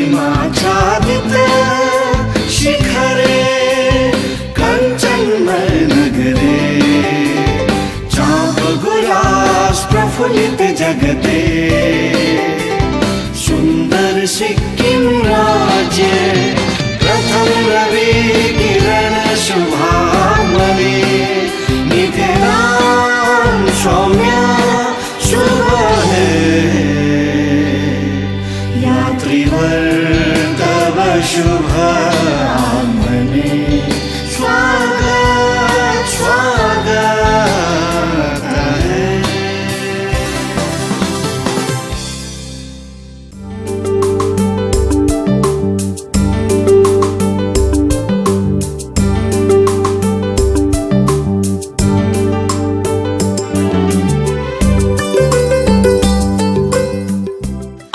हिमाच्छादित शिखरे कञ्चनमय नगरे चापगुलास प्रफुल्लित जगते सुंदर सिक्किम राज्य प्रथम रवि किरण शुभामणि निधिराम सौम्य शुभ है यात्रीवर तव शुभ आगमने स्वागत स्वागत है।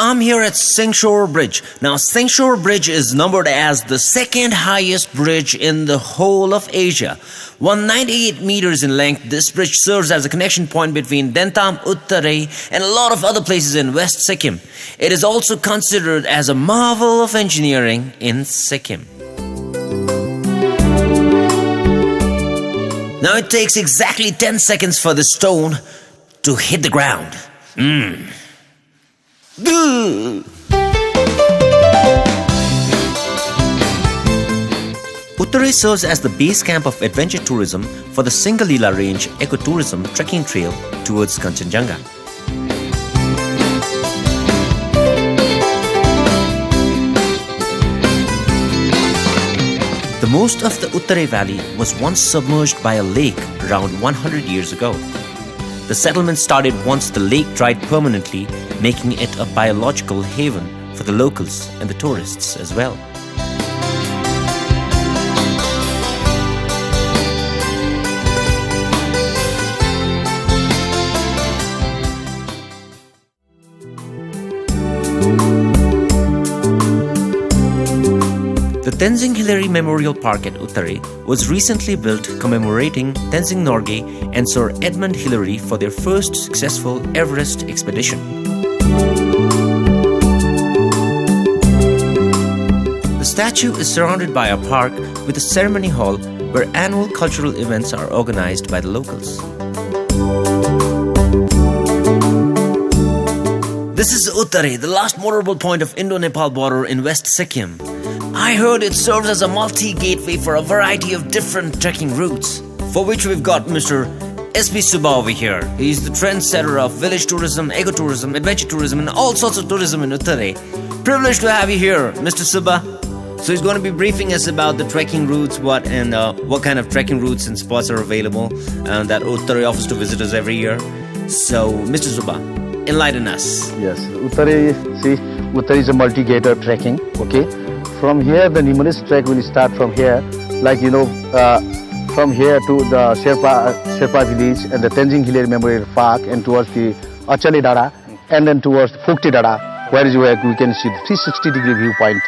I'm here at Shore Bridge. Now, Shore Bridge is numbered as the second highest bridge in the whole of Asia. 198 meters in length, this bridge serves as a connection point between Dentam, Uttare and a lot of other places in West Sikkim. It is also considered as a marvel of engineering in Sikkim. Now, it takes exactly 10 seconds for the stone to hit the ground. Uttare serves as the base camp of adventure tourism for the Singalila Range ecotourism trekking trail towards Kanchenjunga. The most of the Uttare Valley was once submerged by a lake around 100 years ago. The settlement started once the lake dried permanently, making it a biological haven for the locals and the tourists as well. The Tenzing Hillary Memorial Park at Uttare was recently built commemorating Tenzing Norgay and Sir Edmund Hillary for their first successful Everest expedition. The statue is surrounded by a park with a ceremony hall where annual cultural events are organized by the locals. This is Uttare, the last motorable point of Indo-Nepal border in West Sikkim. I heard it serves as a multi-gateway for a variety of different trekking routes, for which we've got Mr. S.B. Subba over here. He's the trendsetter of village tourism, ecotourism, adventure tourism, and all sorts of tourism in Uttare. Privileged to have you here, Mr. Subba. So he's going to be briefing us about the trekking routes, what kind of trekking routes and spots are available that Uttare offers to visitors every year. So, Mr. Subba, enlighten us. Yes, Uttare is a multi-gator trekking, okay? From here, the numerous trek will start from here, from here to the Sherpa village and the Tenzing Hillary Memorial Park and towards the Achali Dada and then towards Phukti Dada, where we can see the 360-degree viewpoint.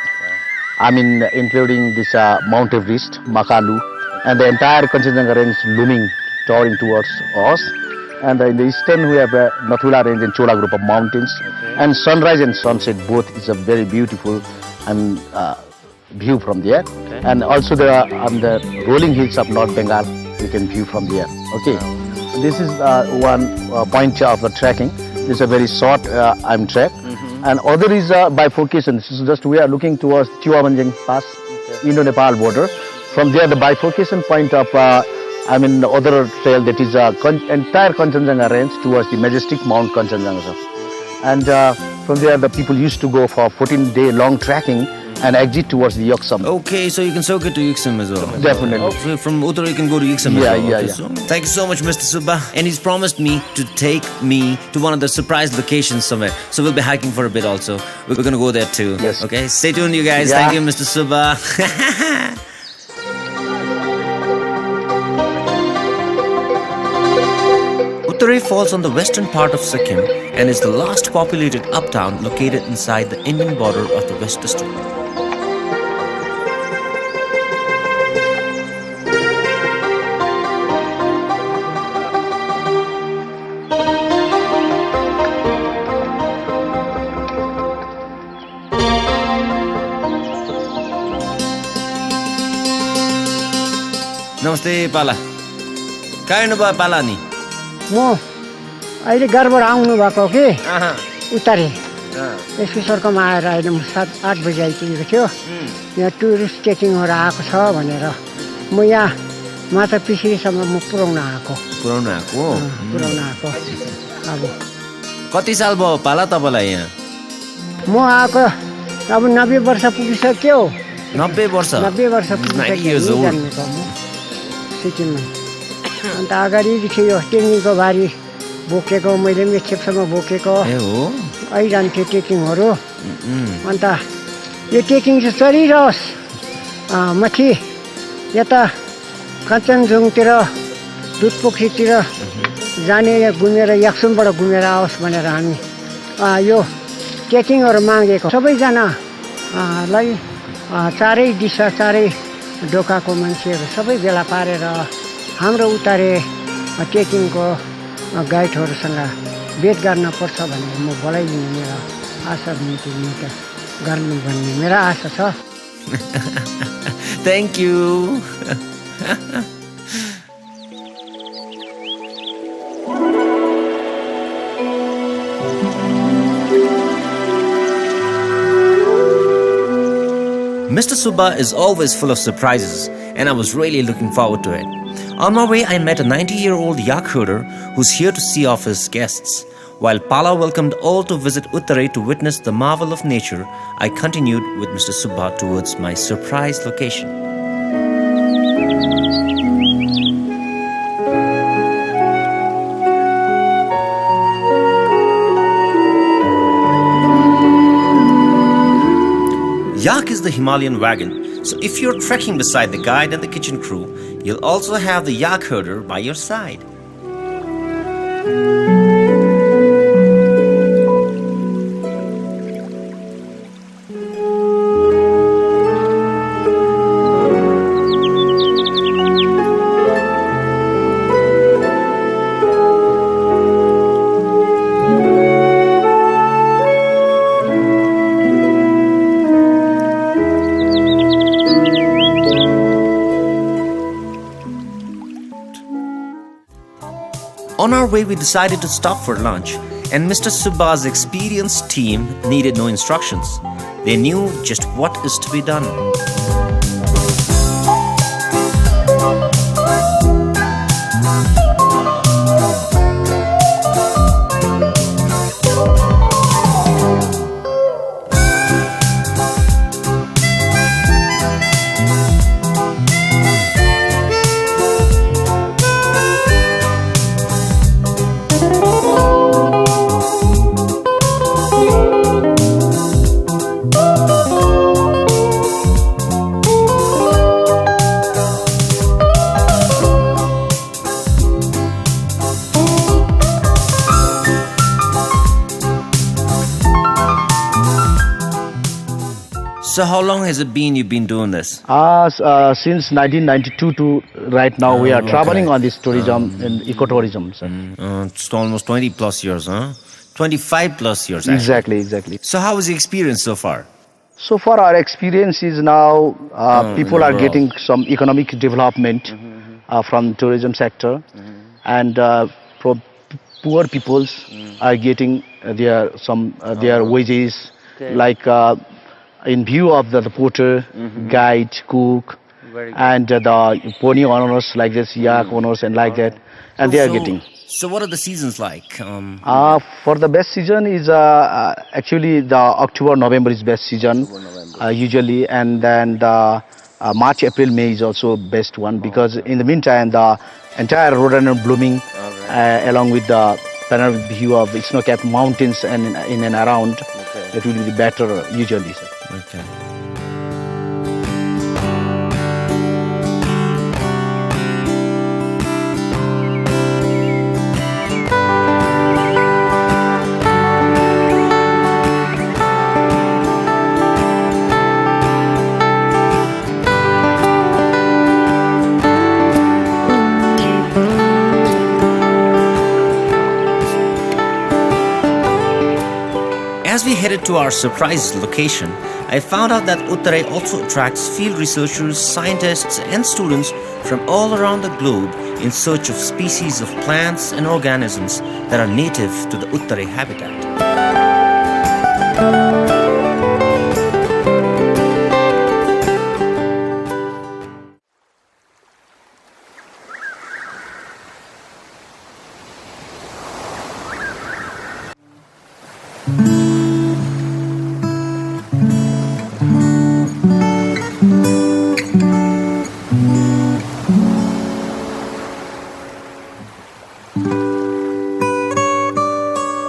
I mean, including this Mount Everest, Makalu, and the entire Kanchenjunga range looming, towering towards us. And in the eastern, we have Nathula range and Chola group of mountains. Okay. And sunrise and sunset both is a very beautiful and view from there. Okay. And also the rolling hills of North Bengal, you can view from there. Okay. Wow. This is one point of the trekking. This is a very short trek. And other is bifurcation. This is just we are looking towards Tiwamanjang Pass, okay. Indo-Nepal border. From there, the bifurcation point of the other trail that is entire Kanchenjunga range towards the majestic Mount Kanchenjunga. Okay. And from there, the people used to go for 14-day long trekking and exit towards the Yuksam. Okay, so you can soak it to Yuksam as well. Definitely. So from Uttare you can go to Yuksam as well. Okay, so thank you so much, Mr. Subba. And he's promised me to take me to one of the surprise locations somewhere. So we'll be hiking for a bit also. We're going to go there too. Yes. Okay, stay tuned you guys. Thank you, Mr. Subba. Uttare falls on the western part of Sikkim and is the last populated uptown located inside the Indian border of the West District. नमस्ते पाला कहाँ हिँड्नुभयो पाला नि म अहिले घरबाट आउनु भएको कि उतारे एसपी आएर अहिले म 7-8 बजी आइपुगेको थियो यहाँ टुरिस्ट चेकिङहरू आएको छ भनेर म यहाँ माता पिसिरीसम्म म पुर्याउन आएको अब कति साल भयो पाला तपाईँलाई यहाँ म आएको अब 90 वर्ष पुगिसक्यो 90 वर्ष 90 वर्ष पुगिसक्यो जन्मेको म सिक्किममा अन्त अगाडिदेखि यो टेङ्गीको बारी बोकेको मैले पनि एकखेपसम्म बोकेको आइरहन्थ्यो टेकिङहरू अन्त यो टेकिङ चाहिँ चलिरहोस् माथि यता कञ्चनजुङतिर दुधपोखरीतिर जाने घुमेर याक्सुमबाट घुमेर आओस् भनेर हामी यो टेकिङहरू मागेको सबैजनालाई चारै दिशा चारै ढोकाको मान्छेहरू सबै भेला पारेर हाम्रो उतारे टेकिङको गाइडहरूसँग भेट गर्न पर्छ भनेर म बोलाइदिने मेरो आशा बिन्ती गर्नु भन्ने मेरो आशा छ thank you Mr. Subba is always full of surprises, and I was really looking forward to it. On my way, I met a 90-year-old yak herder who's here to see off his guests. While Pala welcomed all to visit Uttarai to witness the marvel of nature, I continued with Mr. Subba towards my surprise location. Yak is the Himalayan wagon, so if you're trekking beside the guide and the kitchen crew, you'll also have the yak herder by your side. On our way, we decided to stop for lunch, and Mr. Subba's experienced team needed no instructions. They knew just what is to be done. So how long has it been you've been doing this? Since 1992 to right now, we are traveling on this tourism and ecotourism. It's almost 20 plus years, huh? 25 plus years. Exactly. So how was the experience so far? So far, our experience is now people are getting some economic development from tourism sector, and poor peoples are getting their wages, like in view of the porter, guide, cook, and the pony owners like this, yak owners and like that, and they are getting. So what are the seasons like? For the best season is actually the October, November is best season usually, and then the March, April, May is also best one, because in the meantime the entire rhododendron blooming along with the panoramic view of snow-capped mountains and in and around. It will be better usually. Sir. Okay. As we headed to our surprise location, I found out that Uttarai also attracts field researchers, scientists, and students from all around the globe in search of species of plants and organisms that are native to the Uttare habitat.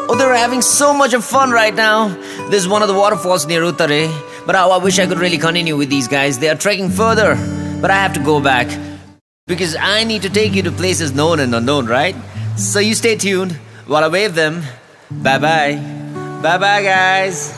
Oh, they're having so much of fun right now. This is one of the waterfalls near Uttare. But I wish I could really continue with these guys. They are trekking further. But I have to go back. Because I need to take you to places known and unknown, right? So you stay tuned while I wave them. Bye-bye. Bye-bye, guys.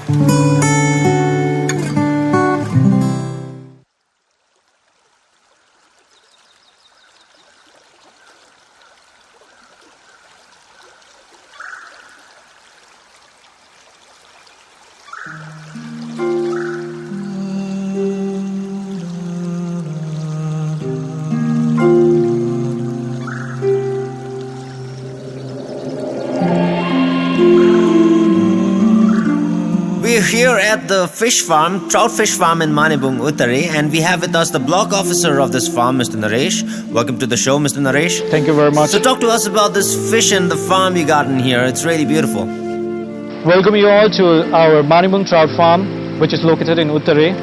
We're here at the fish farm, trout fish farm in Manibung, Uttare, and we have with us the block officer of this farm, Mr. Naresh. Welcome to the show, Mr. Naresh. Thank you very much. So talk to us about this fish and the farm you got in here. It's really beautiful. Welcome you all to our Manibung Trout Farm, which is located in Uttare.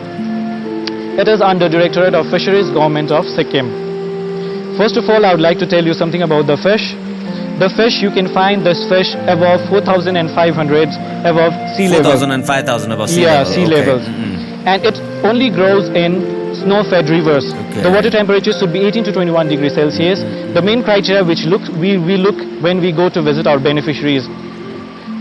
It is under Directorate of Fisheries, Government of Sikkim. First of all, I would like to tell you something about the fish. The fish, you can find this fish above 4,500 above sea level. 4,000 and 5,000 above sea level. Yeah, sea Okay. levels. And it only grows in snow-fed rivers. Okay. The water temperature should be 18 to 21 degrees Celsius. The main criteria which we look when we go to visit our beneficiaries.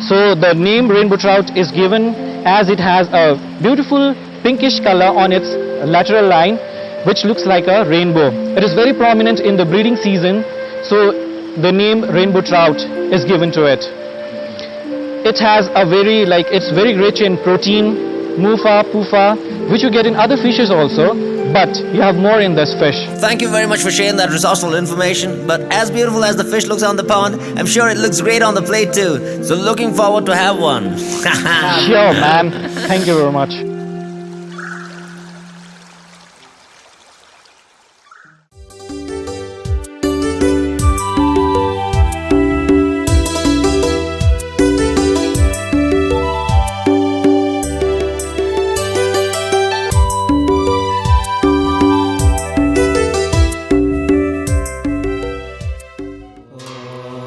So the name rainbow trout is given as it has a beautiful pinkish color on its lateral line, which looks like a rainbow. It is very prominent in the breeding season, so the name rainbow trout is given to it. It has it's very rich in protein, mufa, pufa, which you get in other fishes also, but you have more in this fish. Thank you very much for sharing that resourceful information. But as beautiful as the fish looks on the pond, I'm sure it looks great on the plate too. So looking forward to have one. Sure, man. Thank you very much.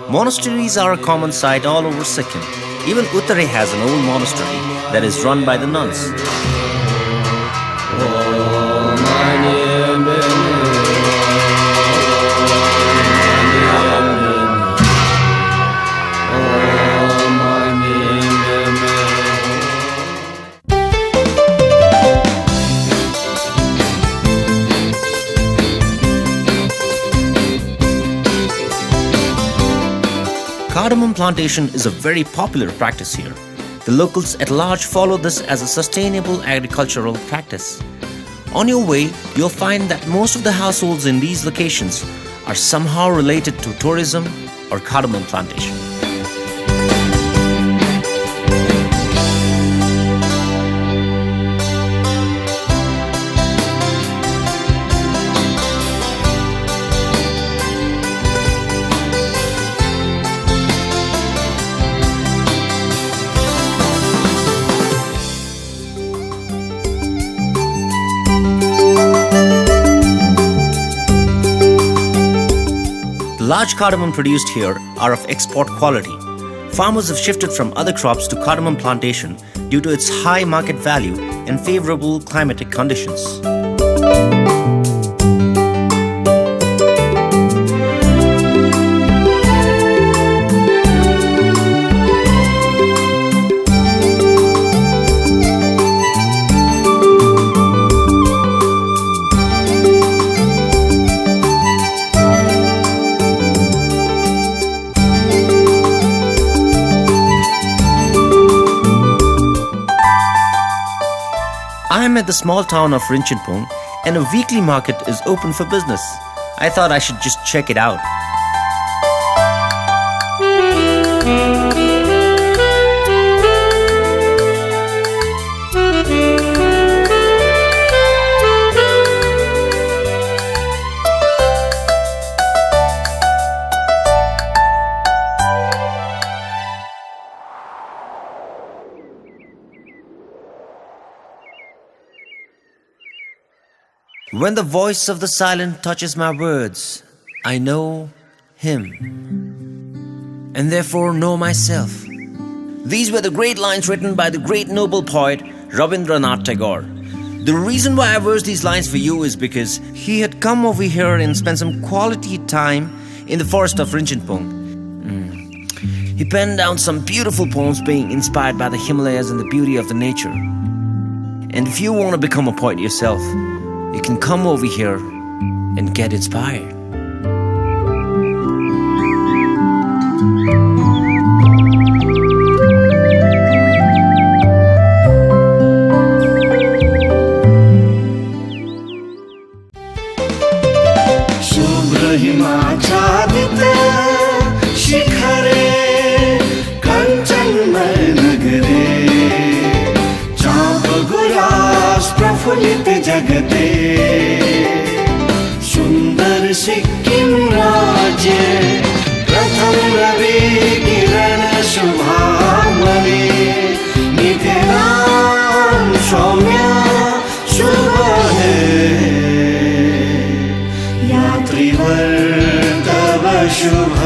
Monasteries are a common sight all over Sikkim. Even Uttare has an old monastery that is run by the nuns. Cardamom plantation is a very popular practice here. The locals at large follow this as a sustainable agricultural practice. On your way, you'll find that most of the households in these locations are somehow related to tourism or cardamom plantation. The large cardamom produced here are of export quality. Farmers have shifted from other crops to cardamom plantation due to its high market value and favorable climatic conditions. I am at the small town of Rinchinpung and a weekly market is open for business. I thought I should just check it out. When the voice of the silent touches my words, I know him, and therefore know myself. These were the great lines written by the great noble poet Rabindranath Tagore. The reason why I verse these lines for you is because he had come over here and spent some quality time in the forest of Rinchitpung. He penned down some beautiful poems being inspired by the Himalayas and the beauty of the nature. And if you want to become a poet yourself, you can come over here and get inspired. शुभ्र हिमाच्छादित शिखरे कंचनमय नगरे चाँप गुलास प्रफुल्लित जगते सुंदर सिक्किम राज्य प्रथम रवि किरण शुभामणि निधिराम सौम्य शुभ है यात्रीवर तव शुभ